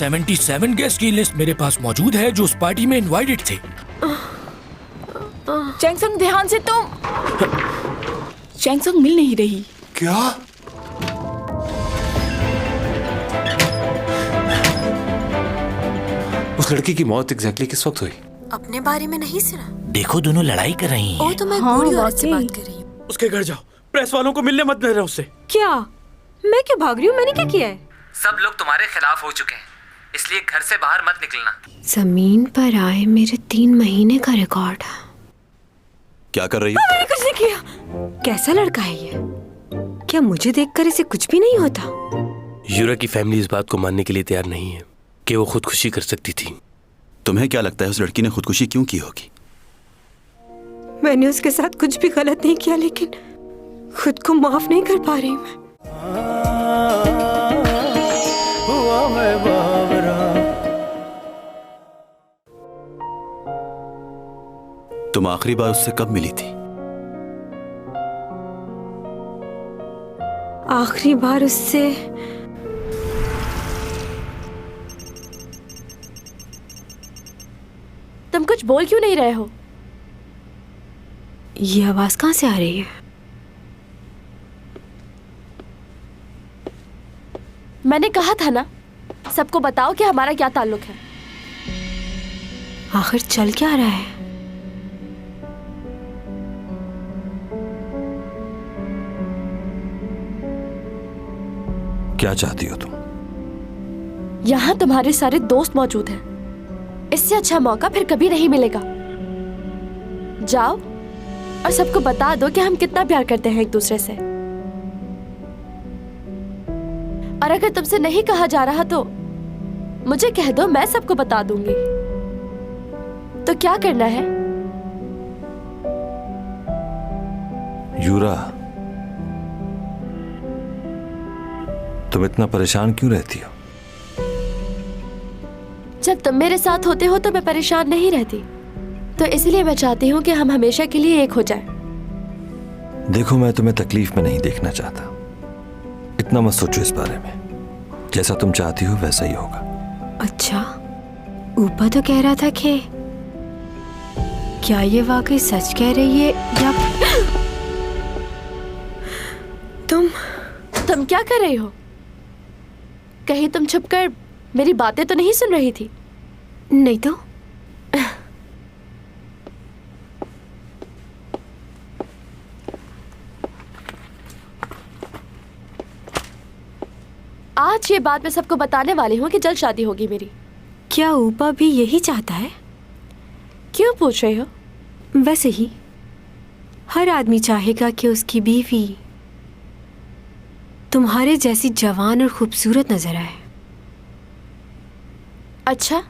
77 guest की list मेरे पास मौजूद है जो उस पार्टी में इनवाइटेड थे। चैंगसंग ध्यान से तुम। चैंगसंग मिल नहीं रही। क्या? उस लड़की की मौत एग्जैक्टली किस वक्त हुई? अपने बारे में नहीं सुना? देखो दोनों लड़ाई कर रही हैं। ओ तो मैं बूढ़ी औरत से बात कर रही हूँ। उसके घर जाओ, प्रेस वालों को मिलने मत देना उससे। क्या? मैं क्यों भाग रही हूँ? मैंने क्या किया है? सब लोग तुम्हारे खिलाफ हो चुके हैं, इसलिए घर से बाहर मत निकलना। जमीन पर आए मेरे 3 महीने का रिकॉर्ड। क्या कर रही हो? मैंने कुछ नहीं किया। कैसा लड़का है ये? क्या मुझे देखकर इसे कुछ भी नहीं होता? यूरा की फैमिली इस बात को मानने के लिए तैयार नहीं है कि वो खुदकुशी कर सकती थी। तुम्हें क्या लगता है उस लड़की ने खुदकुशी क्यों की होगी? मैंने उसके साथ कुछ भी गलत नहीं किया, लेकिन खुद को माफ नहीं कर पा रही मैं। तुम आखिरी बार उससे कब मिली थी? आखिरी बार उससे तुम कुछ बोल क्यों नहीं रहे हो? ये आवाज कहाँ से आ रही है? मैंने कहा था ना, सबको बताओ कि हमारा क्या ताल्लुक है। आखिर चल क्या रहा है? क्या चाहती हो तुम? यहाँ तुम्हारे सारे दोस्त मौजूद हैं। इससे अच्छा मौका फिर कभी नहीं मिलेगा। जाओ और सबको बता दो कि हम कितना प्यार करते हैं एक दूसरे से। और अगर तुमसे नहीं कहा जा रहा तो मुझे कह दो, मैं सबको बता दूंगी। तो क्या करना है? यूरा, तुम इतना परेशान क्यों रहती हो? जब तुम मेरे साथ होते हो तो मैं परेशान नहीं रहती, तो इसलिए मैं चाहती हूँ कि हम हमेशा के लिए एक हो जाएं। देखो, मैं तुम्हें तकलीफ में नहीं देखना चाहता। इतना मत सोचो इस बारे में। जैसा तुम चाहती हो वैसा ही होगा। अच्छा, ऊपर तो कह रहा था कि क्या ये वाकई सच कह रही है या तुम क्या कर रही हो? कहीं तुम छुपकर मेरी बातें तो नहीं सुन रही थी? नहीं तो। आज ये बात मैं सबको बताने वाली हूँ कि जल्द शादी होगी मेरी। क्या ऊपा भी यही चाहता है? क्यों पूछ रही हो? वैसे ही हर आदमी चाहेगा कि उसकी बीवी तुम्हारे जैसी जवान और खूबसूरत नजर आए। अच्छा,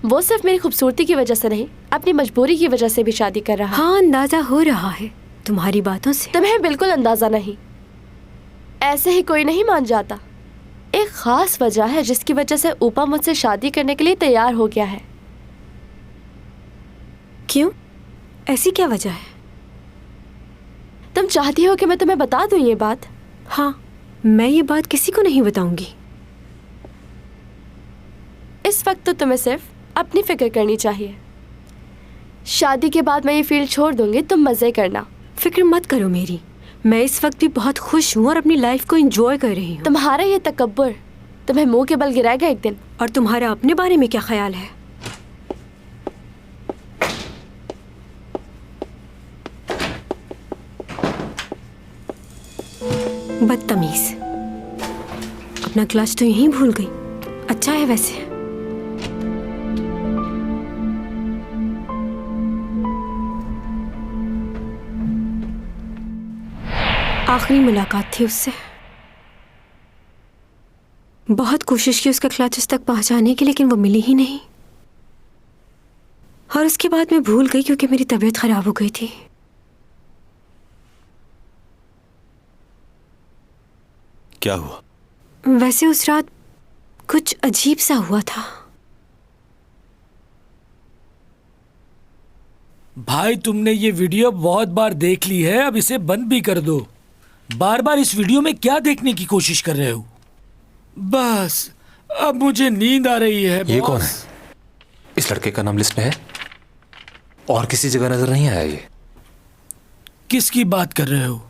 वो सिर्फ मेरी खूबसूरती की वजह से नहीं, अपनी मजबूरी की वजह से भी शादी कर रहा है। हाँ, अंदाजा हो रहा है तुम्हारी बातों से। तुम्हें बिल्कुल अंदाजा नहीं। ऐसे ही कोई नहीं मान जाता। एक खास वजह है जिसकी वजह से ऊपा मुझसे शादी करने के लिए तैयार हो गया है। क्यों? ऐसी क्या वजह है? तुम चाहती हो कि मैं तुम्हें बता दूं ये बात? हाँ, मैं ये बात किसी को नहीं बताऊंगी। इस वक्त तो तुम्हें सिर्फ अपनी फिक्र करनी चाहिए। शादी के बाद मैं ये फील्ड छोड़ दूंगी, तुम मजे करना। फिक्र मत करो मेरी, मैं इस वक्त भी बहुत खुश हूँ और अपनी लाइफ को एंजॉय कर रही हूँ। तुम्हारा ये तकब्बुर तुम्हें मुंह के बल गिराएगा एक दिन। और तुम्हारा अपने बारे में क्या ख्याल है? बदतमीज, अपना क्लच तो यहीं भूल गई। अच्छा है वैसे। आखिरी मुलाकात थी उससे। बहुत कोशिश की उसका क्लच उस तक पहुंचाने की, लेकिन वो मिली ही नहीं। और उसके बाद मैं भूल गई क्योंकि मेरी तबीयत खराब हो गई थी। क्या हुआ? वैसे उस रात कुछ अजीब सा हुआ था। भाई, तुमने ये वीडियो बहुत बार देख ली है, अब इसे बंद भी कर दो। बार बार इस वीडियो में क्या देखने की कोशिश कर रहे हो? बस अब मुझे नींद आ रही है। ये बॉस। कौन है? इस लड़के का नाम लिस्ट में है और किसी जगह नजर नहीं आया ये। किसकी बात कर रहे हो?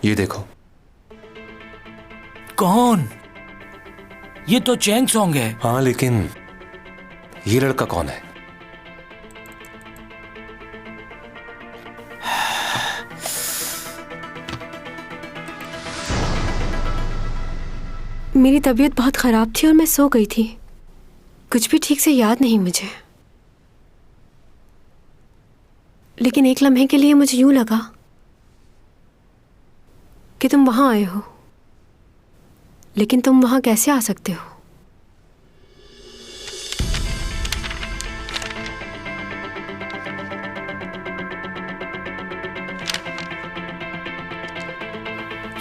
ये देखो। कौन? ये तो चैंग सॉन्ग है। हाँ, लेकिन ये लड़का कौन है? मेरी तबीयत बहुत ख़राब थी और मैं सो गई थी। कुछ भी ठीक से याद नहीं मुझे, लेकिन एक लम्हे के लिए मुझे यूं लगा कि तुम वहां आए हो। लेकिन तुम वहां कैसे आ सकते हो?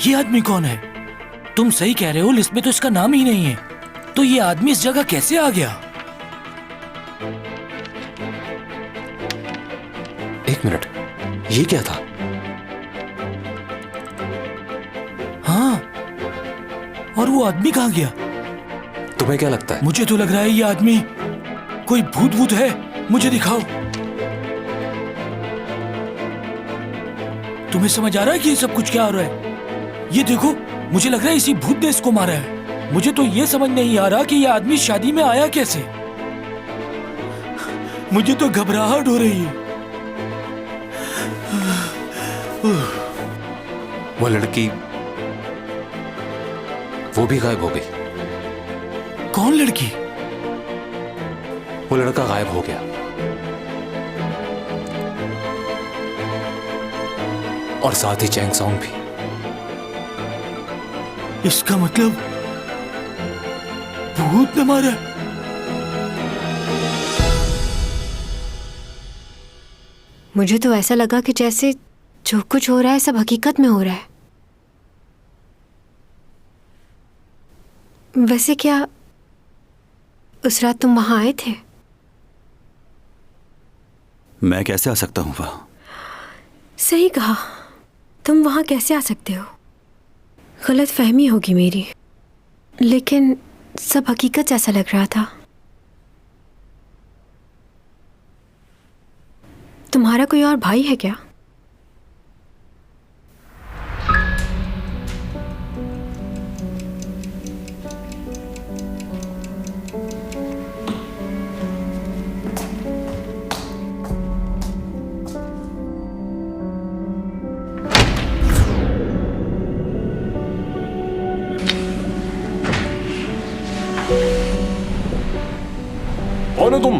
ये आदमी कौन है? तुम सही कह रहे हो, लिस्ट में तो इसका नाम ही नहीं है। तो ये आदमी इस जगह कैसे आ गया? एक मिनट, ये क्या था? हाँ, और वो आदमी कहाँ गया? तुम्हें क्या लगता है? मुझे तो लग रहा है ये आदमी कोई भूत भूत है। मुझे दिखाओ। तुम्हें समझ आ रहा है कि ये सब कुछ क्या हो रहा है? ये देखो, मुझे लग रहा है इसी भूत ने इसको मारा है। मुझे तो ये समझ नहीं आ रहा कि ये आदमी शादी में आया कैसे। मुझे तो घबराहट हो रही है। वो लड़की वो भी गायब हो गई। कौन लड़की? वो लड़का गायब हो गया और साथ ही चैंग सॉन्ग भी। इसका मतलब भूत ने मारा है। मुझे तो ऐसा लगा कि जैसे जो कुछ हो रहा है सब हकीकत में हो रहा है। वैसे क्या उस रात तुम वहां आए थे? मैं कैसे आ सकता हूं वहां? सही कहा, तुम वहां कैसे आ सकते हो? गलत फहमी होगी मेरी, लेकिन सब हकीकत जैसा लग रहा था। तुम्हारा कोई और भाई है क्या? कौन हो तुम?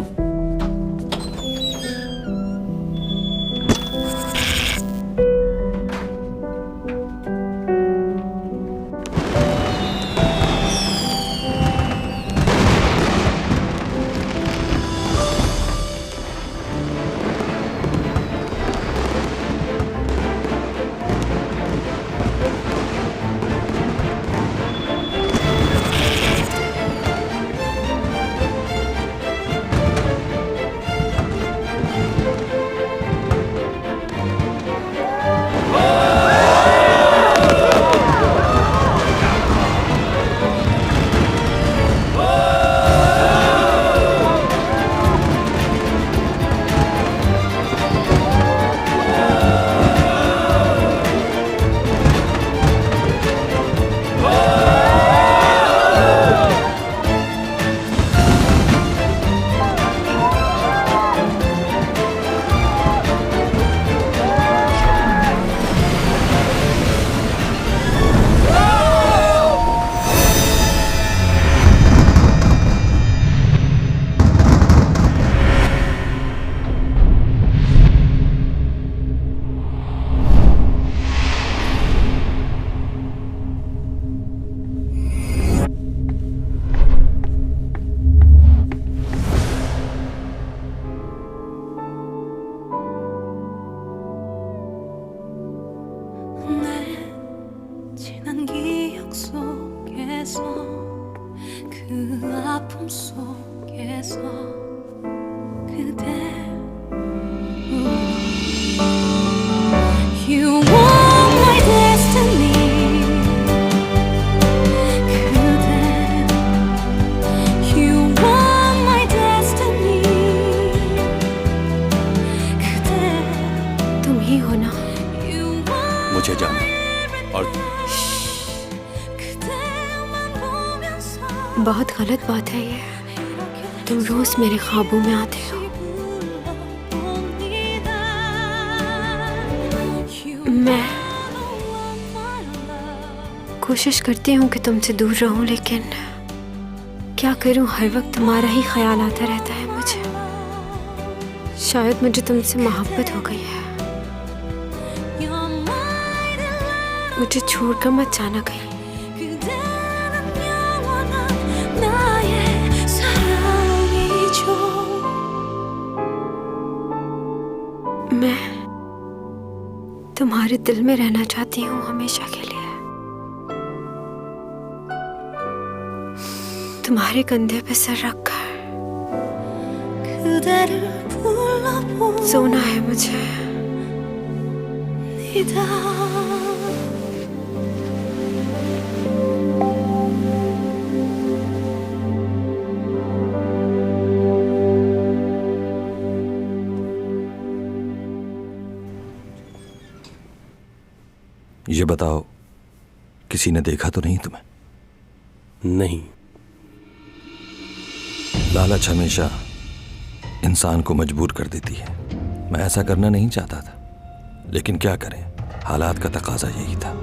지난 기억 속에서 그 아픔 속에서 그대 You are my destiny हो ना? मुझे जाना है। और बहुत गलत बात है ये। तुम रोज मेरे ख्वाबों में आते हो। मैं कोशिश करती हूँ कि तुमसे दूर रहूं, लेकिन क्या करूं, हर वक्त तुम्हारा ही ख्याल आता रहता है मुझे। शायद मुझे तुमसे मोहब्बत हो गई है। मुझे छोड़कर मत जाना कहीं। मैं तुम्हारे दिल में रहना चाहती हूँ हमेशा के लिए। तुम्हारे कंधे पे सर रखकर सोना है मुझे। ये बताओ, किसी ने देखा तो नहीं तुम्हें? नहीं। लालच हमेशा इंसान को मजबूर कर देती है। मैं ऐसा करना नहीं चाहता था, लेकिन क्या करें, हालात का तकाजा यही था।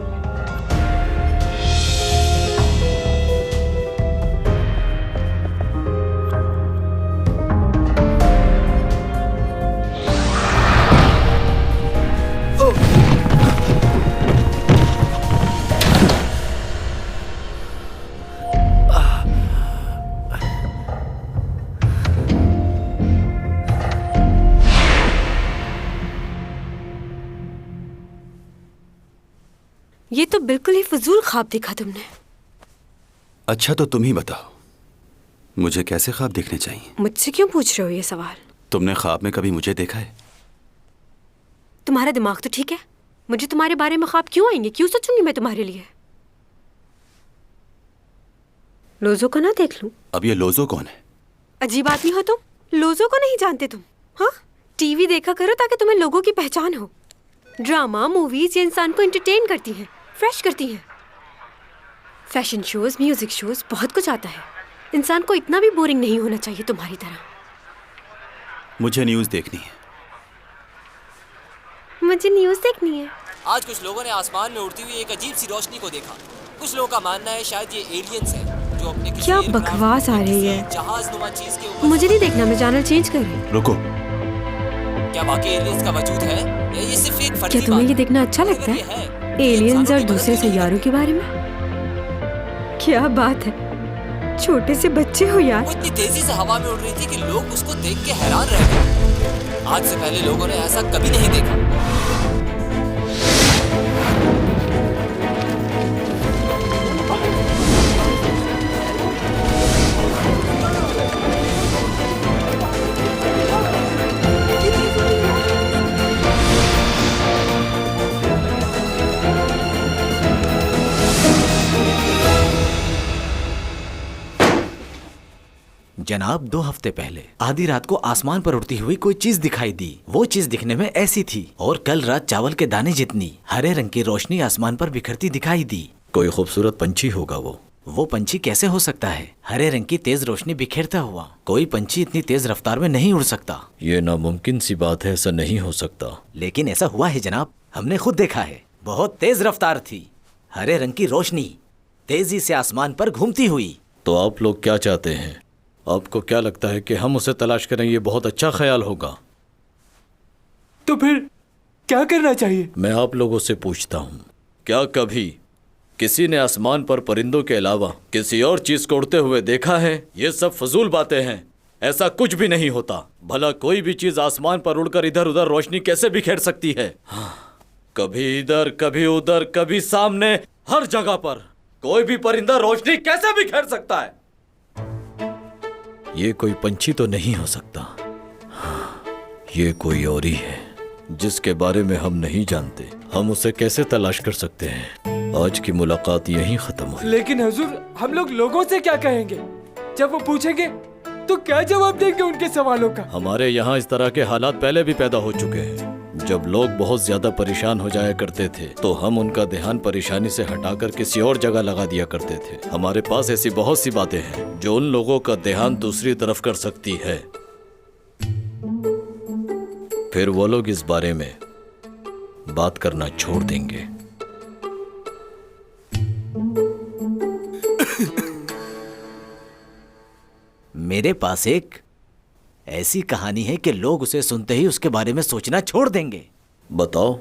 ये तो बिल्कुल ही फजूल ख्वाब देखा तुमने। अच्छा तो तुम ही बताओ, मुझे कैसे ख्वाब देखने चाहिए? मुझसे क्यों पूछ रहे हो ये सवाल? तुमने ख्वाब में कभी मुझे देखा है? तुम्हारा दिमाग तो ठीक है? मुझे तुम्हारे बारे में ख्वाब क्यों आएंगे? क्यों सोचूंगी मैं तुम्हारे लिए? लोजो को ना देख लूं? अब ये लोजो कौन है? अजीब आदमी हो तुम, लोजो को नहीं जानते तुम? हाँ, टीवी देखा करो ताकि तुम्हें लोगों की पहचान हो। ड्रामा मूवीज ये इंसान को एंटरटेन करती हैं, फ्रेश करती हैं। फैशन शोज, म्यूजिक शोज, बहुत कुछ आता है। इंसान को इतना भी बोरिंग नहीं होना चाहिए तुम्हारी तरह। मुझे न्यूज़ देखनी है। मुझे न्यूज़ देखनी है। आज कुछ लोगों ने आसमान में उड़ती हुई एक अजीब सी रोशनी को देखा। कुछ लोगों का मानना है शायद ये एलियंस है जो अपने क्या बकवास आ रही है? जहाज नुमा चीज के ऊपर। मुझे नहीं देखना, मैं चैनल चेंज कर रही हूँ। रुको, क्या वाकई एलियंस का वजूद है या ये सिर्फ एक फर्जी क्या तुम्हें बात ये देखना अच्छा लगता अगर ये है? एलियंस और दूसरे सैयारों के बारे में? क्या बात है, छोटे से बच्चे हो यार। वो इतनी तेजी से हवा में उड़ रही थी कि लोग उसको देख के हैरान रह गए। आज से पहले लोगों ने ऐसा कभी नहीं देखा। जनाब, 2 हफ्ते पहले आधी रात को आसमान पर उड़ती हुई कोई चीज दिखाई दी। वो चीज दिखने में ऐसी थी और कल रात चावल के दाने जितनी हरे रंग की रोशनी आसमान पर बिखरती दिखाई दी। कोई खूबसूरत पंछी होगा वो पंछी कैसे हो सकता है? हरे रंग की तेज रोशनी बिखेरता हुआ कोई पंछी इतनी तेज रफ्तार में नहीं उड़ सकता। ये नामुमकिन सी बात है, ऐसा नहीं हो सकता। लेकिन ऐसा हुआ है जनाब, हमने खुद देखा है। बहुत तेज रफ्तार थी, हरे रंग की रोशनी तेजी से आसमान पर घूमती हुई। तो आप लोग क्या चाहते हैं? आपको क्या लगता है कि हम उसे तलाश करें? ये बहुत अच्छा ख्याल होगा। तो फिर क्या करना चाहिए? मैं आप लोगों से पूछता हूँ, क्या कभी किसी ने आसमान पर परिंदों के अलावा किसी और चीज को उड़ते हुए देखा है? ये सब फजूल बातें हैं, ऐसा कुछ भी नहीं होता। भला कोई भी चीज आसमान पर उड़कर इधर उधर रोशनी कैसे बिखेर सकती है? कभी इधर, कभी उधर, कभी सामने, हर जगह पर कोई भी परिंदा रोशनी कैसे बिखेर सकता है? ये कोई पंछी तो नहीं हो सकता। ये कोई और ही है जिसके बारे में हम नहीं जानते। हम उसे कैसे तलाश कर सकते हैं? आज की मुलाकात यहीं खत्म हुई। लेकिन हुजूर, हम लोग लोगों से क्या कहेंगे? जब वो पूछेंगे तो क्या जवाब देंगे उनके सवालों का? हमारे यहाँ इस तरह के हालात पहले भी पैदा हो चुके हैं। जब लोग बहुत ज्यादा परेशान हो जाया करते थे तो हम उनका ध्यान परेशानी से हटाकर किसी और जगह लगा दिया करते थे। हमारे पास ऐसी बहुत सी बातें हैं जो उन लोगों का ध्यान दूसरी तरफ कर सकती है। फिर वो लोग इस बारे में बात करना छोड़ देंगे। मेरे पास एक ऐसी कहानी है कि लोग उसे सुनते ही उसके बारे में सोचना छोड़ देंगे। बताओ।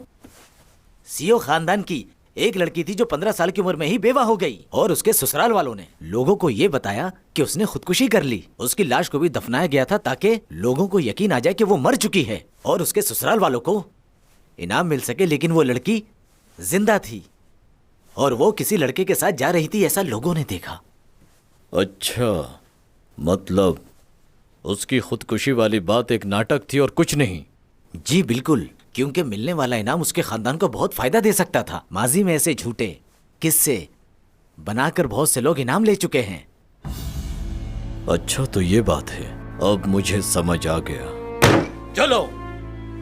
सीओ खानदान की एक लड़की थी जो 15 साल की उम्र में ही बेवा हो गई और उसके ससुराल वालों ने लोगों को ये बताया कि उसने खुदकुशी कर ली। उसकी लाश को भी दफनाया गया था ताकि लोगों को यकीन आ जाए कि वो मर चुकी है और उसके ससुराल वालों को इनाम मिल सके। लेकिन वो लड़की जिंदा थी और वो किसी लड़के के साथ जा रही थी, ऐसा लोगों ने देखा। अच्छा, मतलब उसकी खुदकुशी वाली बात एक नाटक थी और कुछ नहीं। जी बिल्कुल, क्योंकि मिलने वाला इनाम उसके खानदान को बहुत फायदा दे सकता था। माजी में ऐसे झूठे किस्से बनाकर बहुत से लोग इनाम ले चुके हैं। अच्छा तो ये बात है, अब मुझे समझ आ गया। चलो,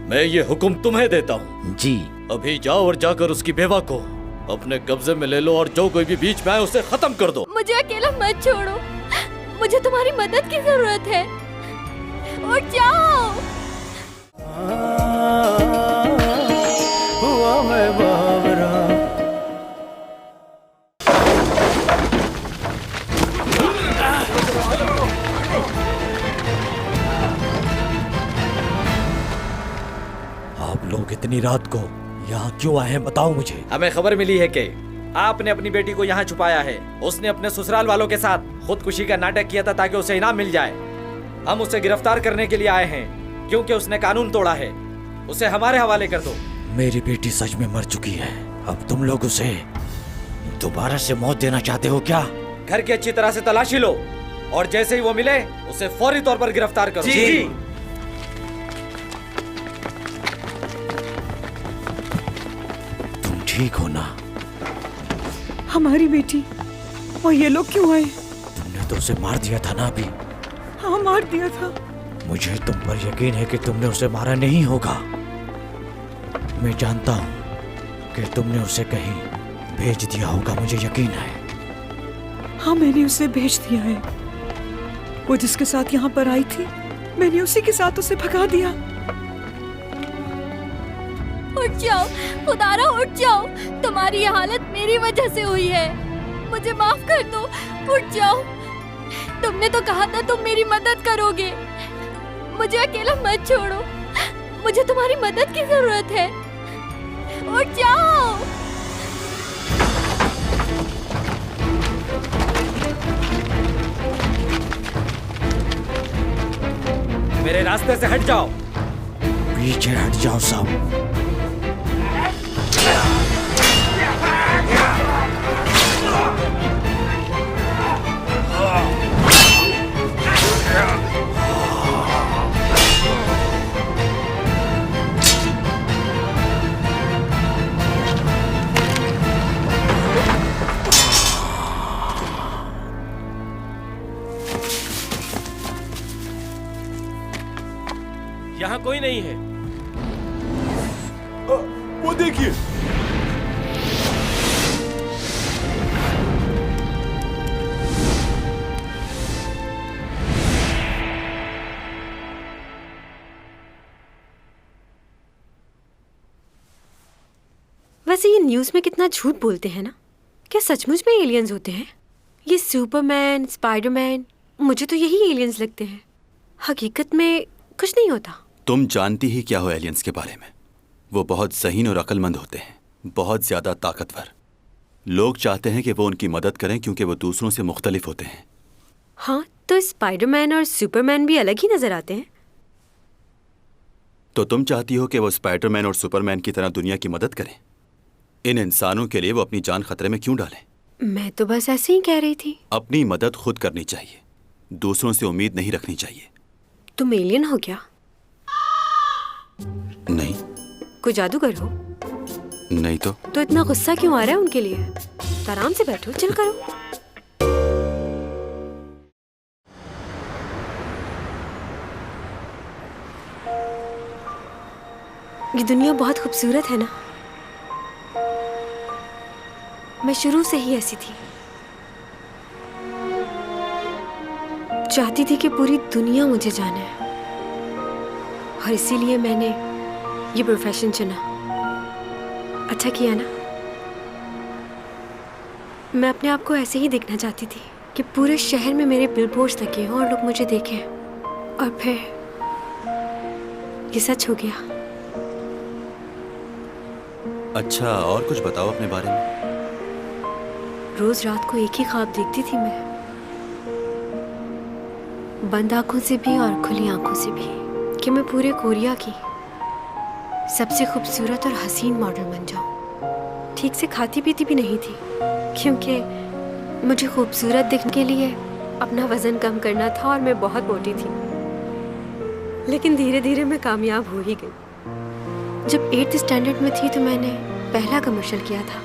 मैं ये हुक्म तुम्हें देता हूँ। जी। अभी जाओ और जाकर उसकी बेवा को अपने कब्जे में ले लो और जो कोई भी बीच में आए उसे खत्म कर दो। मुझे अकेला मत छोड़ो, मुझे तुम्हारी मदद की जरूरत है। उठ जाओ। हुआ मैं बावरा। आप लोग इतनी रात को यहाँ क्यों आए हैं, बताओ मुझे। हमें खबर मिली है कि आपने अपनी बेटी को यहाँ छुपाया है। उसने अपने ससुराल वालों के साथ खुदकुशी का नाटक किया था ताकि उसे इनाम मिल जाए। हम उसे गिरफ्तार करने के लिए आए हैं क्योंकि उसने कानून तोड़ा है। उसे हमारे हवाले कर दो। मेरी बेटी सच में मर चुकी है, अब तुम लोग उसे दोबारा से मौत देना चाहते हो क्या? घर की अच्छी तरह से तलाशी लो और जैसे ही वो मिले उसे फौरी तौर पर गिरफ्तार करो। जी। तुम ठीक हो ना? हमारी बेटी और ये लोग क्यों आए? तुमने तो उसे मार दिया था ना अभी? हाँ, मार दिया था। मुझे तुम पर यकीन है कि तुमने उसे मारा नहीं होगा। मैं जानता हूँ कि तुमने उसे कहीं भेज दिया होगा, मुझे यकीन है। हाँ, मैंने उसे भेज दिया है। वो जिसके साथ यहाँ पर आई थी, मैंने उसी के साथ उसे भगा दिया। उठ जाओ खुदारा, उठ जाओ। तुम्हारी ये हालत मेरी वजह से हुई है, मुझे माफ कर दो। उठ जाओ। तुमने तो कहा था तुम मेरी मदद करोगे। मुझे अकेला मत छोड़ो, मुझे तुम्हारी मदद की जरूरत है। उठ जाओ। मेरे रास्ते से हट जाओ। पीछे हट जाओ सब। यहाँ कोई नहीं है। वो देखिए। वैसे ये न्यूज़ में कितना झूठ बोलते हैं ना। क्या सचमुच में एलियंस होते हैं? ये सुपरमैन, स्पाइडरमैन, मुझे तो यही एलियंस लगते हैं। हकीकत में कुछ नहीं होता। तुम जानती ही क्या हो एलियंस के बारे में? वो बहुत ज़हीन और अक्लमंद होते हैं, बहुत ज़्यादा ताकतवर। लोग चाहते हैं कि वो उनकी मदद करें क्योंकि वो दूसरों से मुख्तलिफ होते हैं। हाँ, तो स्पाइडरमैन और सुपरमैन भी अलग ही नजर आते हैं। तो तुम चाहती हो कि वो स्पाइडरमैन और सुपरमैन की तरह दुनिया की मदद करें? इन इंसानों के लिए वो अपनी जान खतरे में क्यों डालें? मैं तो बस ऐसे ही कह रही थी। अपनी मदद खुद करनी चाहिए, दूसरों से उम्मीद नहीं रखनी चाहिए। तुम एलियन हो क्या? नहीं। कोई जादूगर हो? नहीं। तो इतना गुस्सा क्यों आ रहा है उनके लिए? तो आराम से बैठो, चिल करो। ये दुनिया बहुत खूबसूरत है ना। मैं शुरू से ही ऐसी थी, चाहती थी कि पूरी दुनिया मुझे जाने, और इसीलिए मैंने ये प्रोफेशन चुना। अच्छा किया ना। मैं अपने आप को ऐसे ही देखना चाहती थी कि पूरे शहर में मेरे बिलबोर्ड्स लगे हों और लोग मुझे देखें, और फिर ये सच हो गया। अच्छा, और कुछ बताओ अपने बारे में। रोज रात को एक ही ख्वाब देखती थी मैं, बंद आंखों से भी और खुली आंखों से भी, कि मैं पूरे कोरिया की सबसे खूबसूरत और हसीन मॉडल बन जाऊं। ठीक से खाती पीती भी नहीं थी, क्योंकि मुझे खूबसूरत दिखने के लिए अपना वजन कम करना था और मैं बहुत मोटी थी। लेकिन धीरे धीरे मैं कामयाब हो ही गई। जब 8th स्टैंडर्ड में थी तो मैंने पहला कमर्शियल किया था,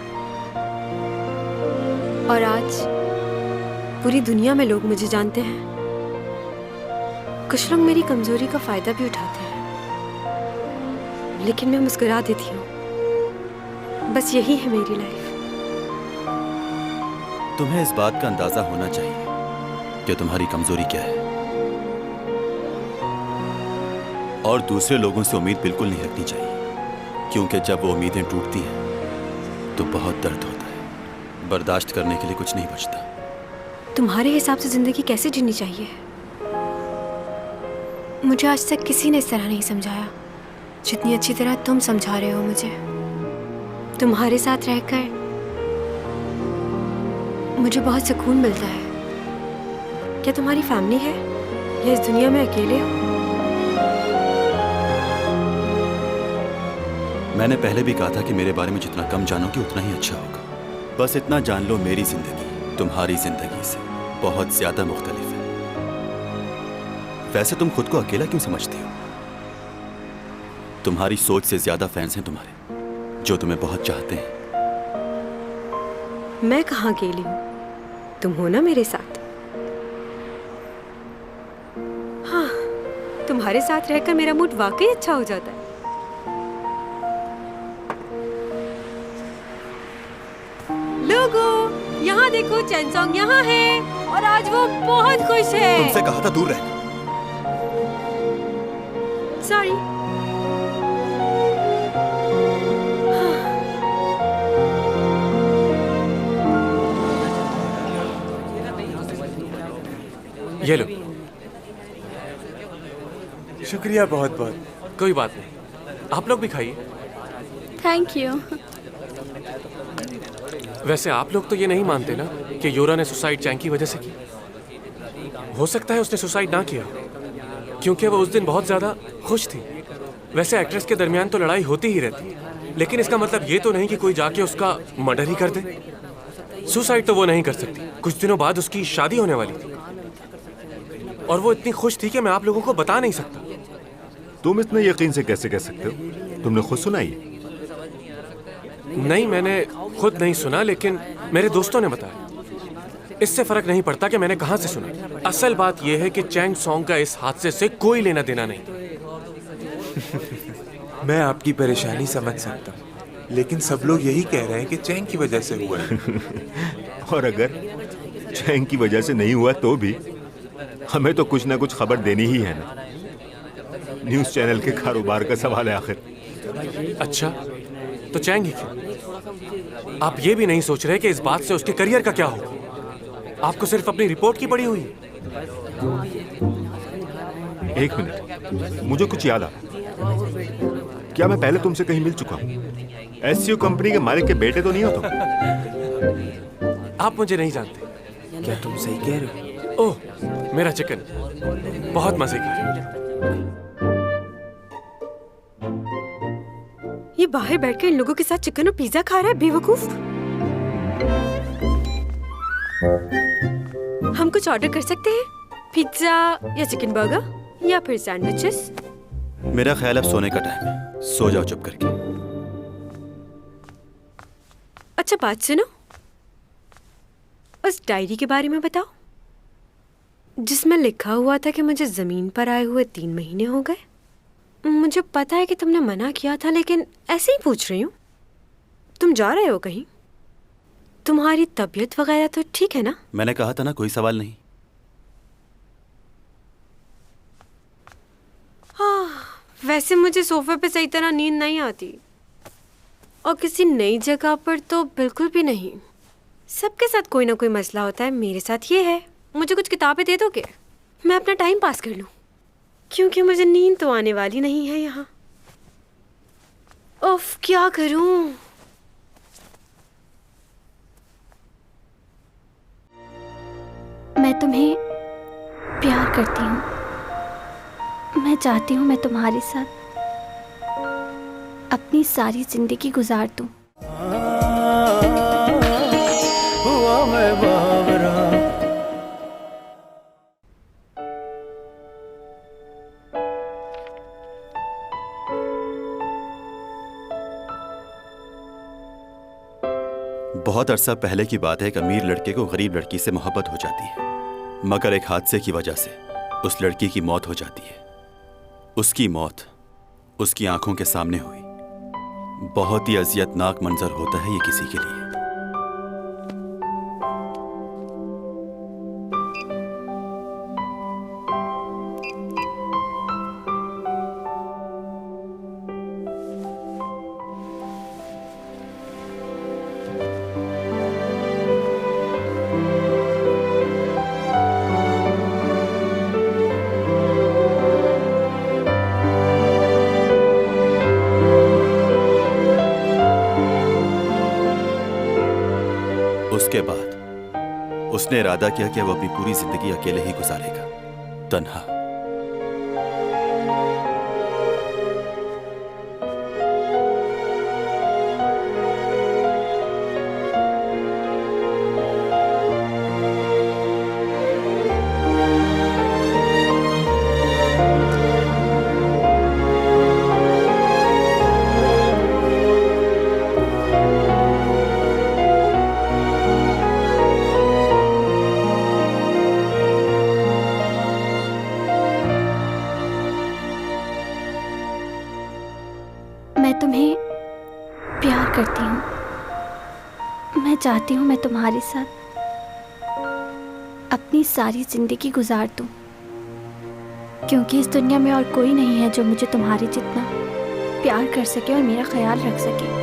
और आज पूरी दुनिया में लोग मुझे जानते हैं। कुछ लोग मेरी कमजोरी का फायदा भी उठाते हैं, लेकिन मैं मुस्कुरा देती हूँ। बस यही है मेरी लाइफ। तुम्हें इस बात का अंदाजा होना चाहिए कि तुम्हारी कमजोरी क्या है, और दूसरे लोगों से उम्मीद बिल्कुल नहीं रखनी चाहिए, क्योंकि जब वो उम्मीदें टूटती हैं तो बहुत दर्द होता है। बर्दाश्त करने के लिए कुछ नहीं बचता। तुम्हारे हिसाब से जिंदगी कैसे जीनी चाहिए? मुझे आज तक किसी ने इस तरह नहीं समझाया जितनी अच्छी तरह तुम समझा रहे हो मुझे। तुम्हारे साथ रहकर मुझे बहुत सुकून मिलता है। क्या तुम्हारी फैमिली है या इस दुनिया में अकेले हो? मैंने पहले भी कहा था कि मेरे बारे में जितना कम जानोगे उतना ही अच्छा होगा। बस इतना जान लो, मेरी जिंदगी तुम्हारी जिंदगी से बहुत ज्यादा मुख्तलिफ है। वैसे तुम खुद को अकेला क्यों समझती हो? तुम्हारी सोच से ज्यादा फैंस हैं तुम्हारे, जो तुम्हें बहुत चाहते हैं। मैं कहाँ अकेली हूँ, तुम हो ना मेरे साथ। हाँ, तुम्हारे साथ रहकर मेरा मूड वाकई अच्छा हो जाता है। लोगों, यहाँ देखो, चैनसोंग यहाँ है और आज वो बहुत खुश है। तुमसे कहा था दूर रहना। सॉरी। ये लो। शुक्रिया बहुत बहुत। कोई बात नहीं, आप लोग भी खाइए। Thank you. वैसे आप लोग तो ये नहीं मानते ना कि योरा ने सुसाइड चैंग की वजह से की। हो सकता है उसने सुसाइड ना किया क्योंकि वो उस दिन बहुत ज़्यादा खुश थी। वैसे एक्ट्रेस के दरमियान तो लड़ाई होती ही रहती है, लेकिन इसका मतलब ये तो नहीं कि कोई जाके उसका मर्डर ही कर दे। सुसाइड तो वो नहीं कर सकती। कुछ दिनों बाद उसकी शादी होने वाली थी और वो इतनी खुश थी कि मैं आप लोगों को बता नहीं सकता। तुम इतने यकीन से कैसे कह सकते हो? तुमने खुद सुना ही? नहीं, मैंने खुद नहीं सुना, लेकिन मेरे दोस्तों ने बताया। इससे फर्क नहीं पड़ता कि मैंने कहां से सुना। असल बात यह है कि चैंग सॉन्ग का इस हादसे से कोई लेना देना नहीं। मैं आपकी परेशानी समझ सकता हूँ, लेकिन सब लोग यही कह रहे हैं कि चैंग की वजह से हुआ है। और अगर चैंग की वजह से नहीं हुआ तो भी हमें तो कुछ ना कुछ खबर देनी ही है ना। न्यूज़ चैनल के कारोबार का सवाल है आखिर। अच्छा, तो चैंग ही क्यों? आप ये भी नहीं सोच रहे कि इस बात से उसके करियर का क्या होगा? आपको सिर्फ अपनी रिपोर्ट की पड़ी हुई। एक मिनट, मुझे कुछ याद आ। क्या मैं पहले तुमसे कहीं मिल चुका हूँ? एससीओ कंपनी के मालिक के बेटे तो नहीं हो तुम? आप मुझे नहीं जानते। क्या तुम सही कह रहे हो? ओह, मेरा चिकन बहुत मजे का। ये बाहर बैठकर इन लोगों के साथ चिकन और पिज्जा खा रहा है, बेवकूफ। हम कुछ ऑर्डर कर सकते हैं? पिज्जा या चिकन बर्गर या फिर सैंडविचेस? मेरा ख्याल अब सोने का टाइम है। सो जाओ चुप करके। अच्छा बात सुनो, उस डायरी के बारे में बताओ जिसमें लिखा हुआ था कि मुझे जमीन पर आए हुए 3 महीने हो गए। मुझे पता है कि तुमने मना किया था, लेकिन ऐसे ही पूछ रही हूँ। तुम जा रहे हो कहीं? तुम्हारी तबीयत वगैरह तो ठीक है ना? मैंने कहा था ना, कोई सवाल नहीं। हाँ, वैसे मुझे सोफे पे सही तरह नींद नहीं आती, और किसी नई जगह पर तो बिल्कुल भी नहीं। सबके साथ कोई ना कोई मसला होता है, मेरे साथ ये है। मुझे कुछ किताबें दे दोगे? मैं अपना टाइम पास कर लूं, क्योंकि मुझे नींद तो आने वाली नहीं है यहाँ। उफ, क्या करूं? मैं तुम्हें प्यार करती हूँ। मैं चाहती हूँ मैं तुम्हारे साथ अपनी सारी जिंदगी गुजार दूँ। हुआ मैं बावरा। बहुत अरसा पहले की बात है, एक अमीर लड़के को गरीब लड़की से मोहब्बत हो जाती है, मगर एक हादसे की वजह से उस लड़की की मौत हो जाती है। उसकी मौत उसकी आंखों के सामने हुई। बहुत ही अजियतनाक मंजर होता है ये किसी के लिए। उसके बाद उसने इरादा किया कि वो अपनी पूरी जिंदगी अकेले ही गुजारेगा, तन्हा। मैं तुम्हें प्यार करती हूँ। मैं चाहती हूँ मैं तुम्हारे साथ अपनी सारी जिंदगी गुजार दूँ, क्योंकि इस दुनिया में और कोई नहीं है जो मुझे तुम्हारे जितना प्यार कर सके और मेरा ख्याल रख सके।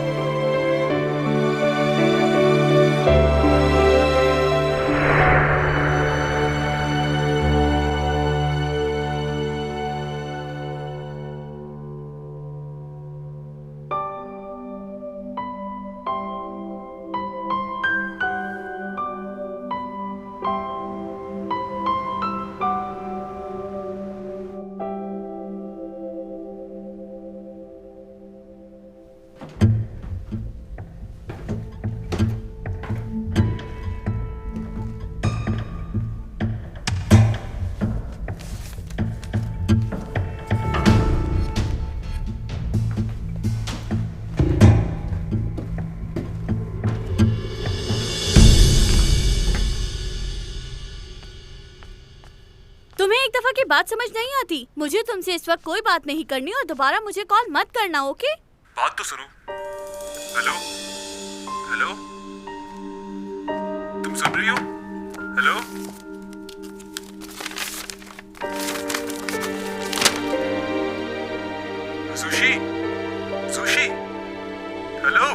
तुम्हें एक दफा की बात समझ नहीं आती? मुझे तुमसे इस वक्त कोई बात नहीं करनी और दोबारा मुझे कॉल मत करना, ओके? बात तो सुनो। हेलो हेलो, तुम सुन रही हो? Hello, sushi, sushi, hello.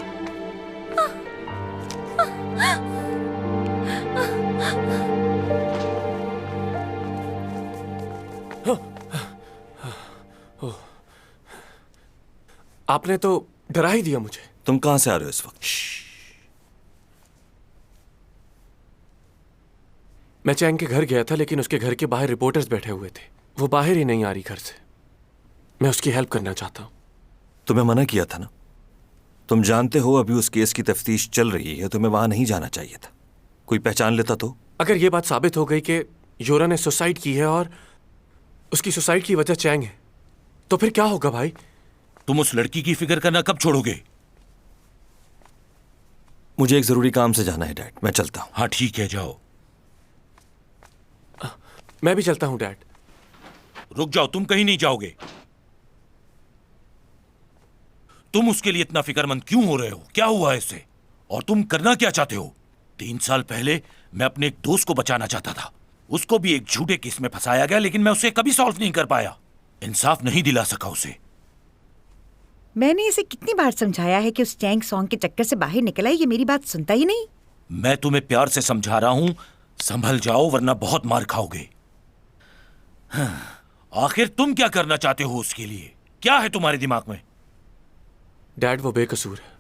आपने तो डरा ही दिया मुझे। तुम कहां से आ रहे हो इस वक्त? मैं चैंग के घर गया था, लेकिन उसके घर के बाहर रिपोर्टर्स बैठे हुए थे। वो बाहर ही नहीं आ रही घर से। मैं उसकी हेल्प करना चाहता हूँ। तुम्हें मना किया था ना? तुम जानते हो अभी उस केस की तफ्तीश चल रही है, तुम्हें वहां नहीं जाना चाहिए था। कोई पहचान लेता तो? अगर ये बात साबित हो गई कि योरा ने सुसाइड की है और उसकी सुसाइड की वजह चैंग है, तो फिर क्या होगा भाई? तुम उस लड़की की फिक्र करना कब छोड़ोगे? मुझे एक जरूरी काम से जाना है डैड, मैं चलता हूं। हाँ ठीक है, जाओ। मैं भी चलता हूं डैड। रुक जाओ, तुम कहीं नहीं जाओगे। तुम उसके लिए इतना फिक्रमंद क्यों हो रहे हो? क्या हुआ इसे? और तुम करना क्या चाहते हो? 3 साल पहले मैं अपने एक दोस्त को बचाना चाहता था। उसको भी एक झूठे केस में फंसाया गया, लेकिन मैं उसे कभी सॉल्व नहीं कर पाया। इंसाफ नहीं दिला सका उसे। मैंने इसे कितनी बार समझाया है कि उस चैंग सॉन्ग के चक्कर से बाहर निकला है, ये मेरी बात सुनता ही नहीं। मैं तुम्हें प्यार से समझा रहा हूं, संभल जाओ वरना बहुत मार खाओगे। आखिर तुम क्या करना चाहते हो उसके लिए? क्या है तुम्हारे दिमाग में? डैड, वो बेकसूर है।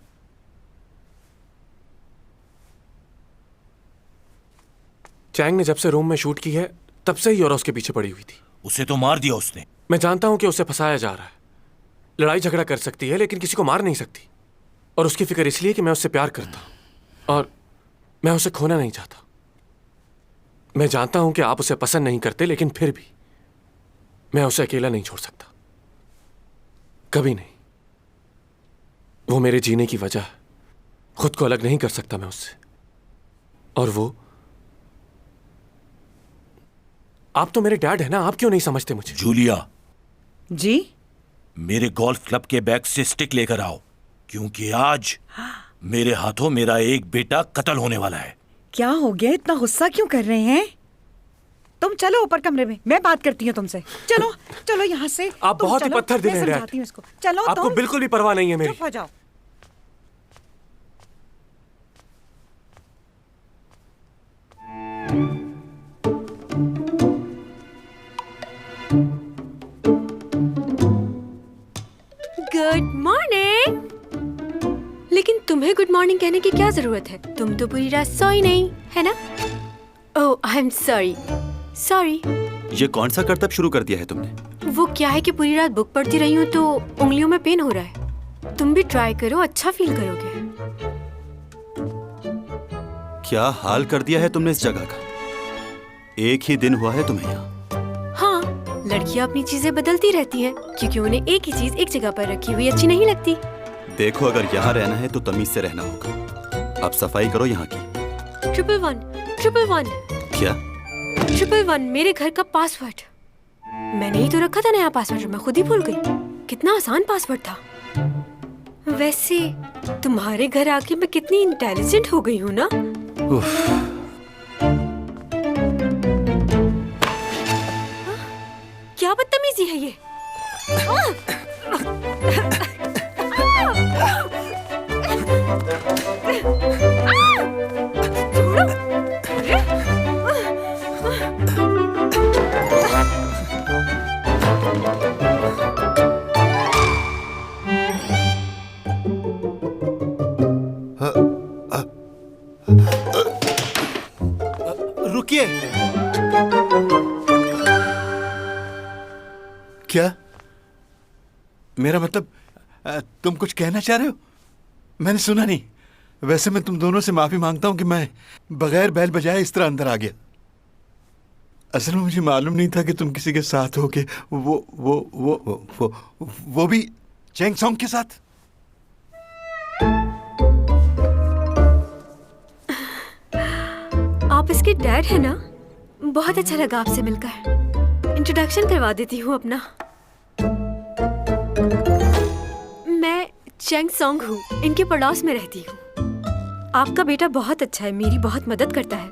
चैंग ने जब से रोम में शूट की है तब से ही योरा उसके पीछे पड़ी हुई थी। उसे तो मार दिया उसने। मैं जानता हूं कि उसे फंसाया जा रहा है। लड़ाई झगड़ा कर सकती है लेकिन किसी को मार नहीं सकती। और उसकी फिक्र इसलिए कि मैं उससे प्यार करता हूं और मैं उसे खोना नहीं चाहता। मैं जानता हूं कि आप उसे पसंद नहीं करते, लेकिन फिर भी मैं उसे अकेला नहीं छोड़ सकता, कभी नहीं। वो मेरे जीने की वजह है। खुद को अलग नहीं कर सकता मैं उससे। और वो, आप तो मेरे डैड है ना, आप क्यों नहीं समझते मुझे? जूलिया जी, मेरे गोल्फ क्लब के बैग से स्टिक लेकर आओ, क्योंकि आज मेरे हाथों मेरा एक बेटा कत्ल होने वाला है। क्या हो गया? इतना गुस्सा क्यों कर रहे हैं? तुम चलो ऊपर कमरे में, मैं बात करती हूँ तुमसे। चलो चलो यहाँ से। आप तुम बहुत ही चलो, पत्थर दिल मैं हैं डैड। समझाती हूँ इसको। चलो आपको तुम। बिल्कुल भी परवाह नहीं है मेरी। चुप हो जाओ। Good morning. लेकिन तुम्हें गुड मॉर्निंग कहने की क्या जरूरत है? तुम तो पूरी रात सोई नहीं, है ना? ओह, आई एम सॉरी। सॉरी। ये कौन सा करतब शुरू कर दिया है तुमने? वो क्या है कि पूरी रात बुक पढ़ती रही हूँ तो उंगलियों में पेन हो रहा है। तुम भी ट्राई करो, अच्छा फील करोगे। क्या हाल कर दिया है तुमने इस जगह का? एक ही दिन हुआ है तुम्हें यहाँ। हाँ, लड़कियाँ अपनी चीजें बदलती रहती हैं, क्योंकि उन्हें एक ही चीज एक जगह पर रखी हुई अच्छी नहीं लगती। देखो, अगर यहाँ रहना है तो तमीज से रहना होगा। अब सफाई करो यहाँ की। 111 क्या? 111 मेरे घर का पासवर्ड। मैंने ही तो रखा था नया पासवर्ड, मैं खुद ही भूल गई। कितना आसान पासवर्ड था। वैसे तुम्हारे घर आके मैं कितनी इंटेलिजेंट हो गई हूँ ना। क्या बदतमीजी है ये? रुकिए। क्या? मेरा मतलब, तुम कुछ कहना चाह रहे हो? मैंने सुना नहीं। वैसे मैं तुम दोनों से माफी मांगता हूं कि मैं बगैर बैल बजाए इस तरह अंदर आ गया। असल में मुझे मालूम नहीं था कि तुम किसी के साथ हो के वो भी चैंग सॉन्ग के साथ। आप इसके डैड है ना? बहुत अच्छा लगा आपसे मिलकर। इंट्रोडक्शन करवा देती हूँ अपना। मैं चैंग सॉन्ग हूँ, इनके पड़ोस में रहती हूँ। आपका बेटा बहुत अच्छा है, मेरी बहुत मदद करता है।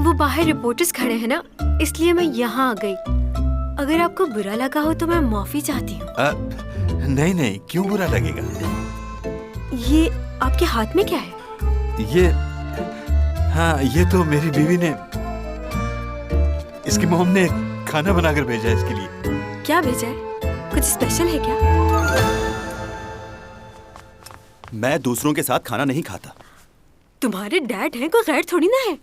वो बाहर रिपोर्टर्स खड़े हैं ना, इसलिए मैं यहाँ आ गई। अगर आपको बुरा लगा हो तो मैं माफी चाहती हूँ। नहीं नहीं, क्यों बुरा लगेगा? ये आपके हाथ में क्या है? ये, हाँ, ये तो मेरी बीवी ने, इसकी मॉम ने खाना बनाकर भेजा है इसके लिए। क्या भेजा है? कुछ स्पेशल है क्या? मैं दूसरों के साथ खाना नहीं खाता। तुम्हारे डैड हैं, कोई गैर थोड़ी ना है।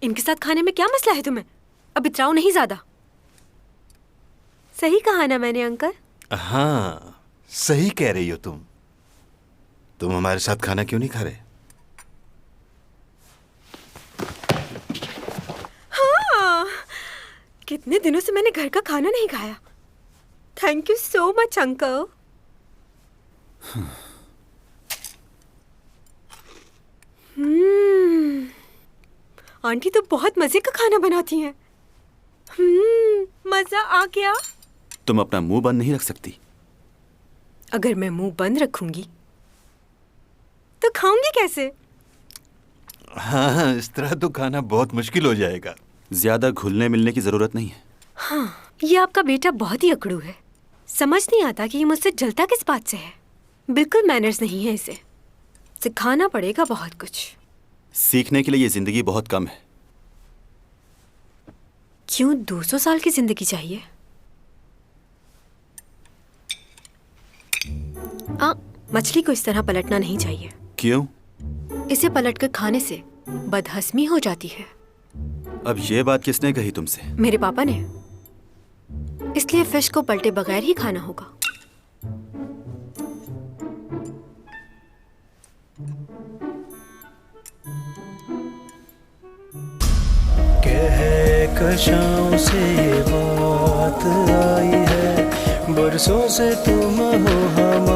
इनके साथ खाने में क्या मसला है तुम्हें? अब इतराओ नहीं ज्यादा। सही कहा ना मैंने अंकल? हाँ, सही कह रही हो तुम। तुम हमारे साथ खाना क्यों नहीं खा रहे? हाँ, कितने दिनों से मैंने घर का खाना नहीं खाया। Thank you so much uncle. Aunty तो बहुत मजे का खाना बनाती हैं। मजा आ गया। तुम अपना मुंह बंद नहीं रख सकती? अगर मैं मुंह बंद रखूंगी तो खाऊंगी कैसे? हाँ, इस तरह तो खाना बहुत मुश्किल हो जाएगा। ज्यादा घुलने मिलने की जरूरत नहीं है। हाँ, ये आपका बेटा बहुत ही अकड़ू है। समझ नहीं आता कि ये मुझसे जलता किस बात से है। बिल्कुल मैनर्स नहीं है इसे। सिखाना पड़ेगा बहुत कुछ। सीखने के लिए ये जिंदगी बहुत कम है। क्यों 200 साल की जिंदगी चाहिए? मछली को इस तरह पलटना नहीं चाहिए। क्यों? इसे पलटकर खाने से बदहजमी हो जाती है। अब ये बात किसने कही तुमसे? मेरे पापा ने। इसलिए फिश को पलटे बगैर ही खाना होगा। कशाओं से ये बात आई है, बरसों से तुम हो हमारे